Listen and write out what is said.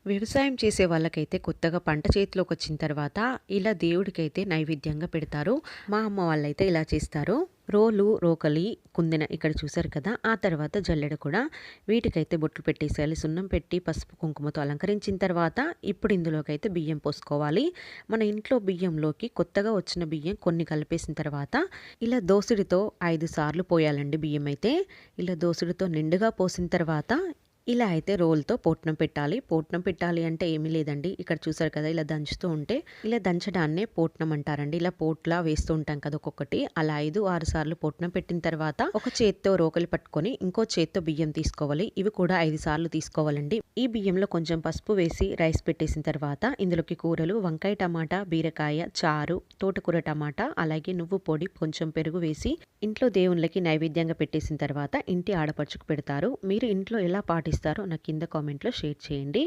వ్యవసాయం చేసే వాళ్ళకైతే కొత్తగా పంట చేతిలోకొచ్చిన తర్వాత ఇలా దేవుడికైతే నైవేద్యంగా పెడతారు. మా అమ్మ వాళ్ళైతే ఇలా చేస్తారు. రోలు, రోకలి, కుందెన ఇక్కడ చూసారు కదా! ఆ తర్వాత జల్లెడ కూడా వీటికైతే బొట్లు పెట్టేసేయాలి. సున్నం పెట్టి పసుపు, కుంకుమతో అలంకరించిన తర్వాత ఇప్పుడు ఇందులోకైతే బియ్యం పోసుకోవాలి. మన ఇంట్లో బియ్యంలోకి కొత్తగా వచ్చిన బియ్యం కొన్ని కలిపేసిన తర్వాత ఇలా దోసెడితో 5 సార్లు పోయాలండి బియ్యం అయితే. ఇలా దోసెడితో నిండుగా పోసిన తర్వాత ఇలా అయితే రోల్‌తో పోట్నం పెట్టాలి. పోట్నం పెట్టాలి అంటే ఏమీ లేదండి. ఇక్కడ చూసారు కదా! ఇలా దంచుతూ ఉంటే ఇలా దంచడాన్నే పోట్నం అంటారండి. ఇలా పోట్లా వేస్తూ ఉంటాం కదా! ఒక్కొక్కటి అలా 5, 6 సార్లు పోట్నం పెట్టిన తర్వాత ఒక చేత్తో రోకలి పట్టుకొని ఇంకో చేత్తో బియ్యం తీసుకోవాలి. ఇవి కూడా 5 సార్లు తీసుకోవాలండి. ఈ బియ్యంలో కొంచెం పసుపు వేసి రైస్ పెట్టేసిన తర్వాత ఇందులోకి కూరలు వంకాయ, టమాటా, బీరకాయ, చారు, తోటకూర టమాటా, అలాగే నువ్వు పొడి, కొంచెం పెరుగు వేసి ఇంట్లో దేవుళ్ళకి నైవేద్యంగా పెట్టేసిన తర్వాత ఇంటి ఆడపడుచుకు పెడతారు. మీరు ఇంట్లో ఎలా పాటిస్తారో నాకు కింద కామెంట్‌లో షేర్ చేయండి.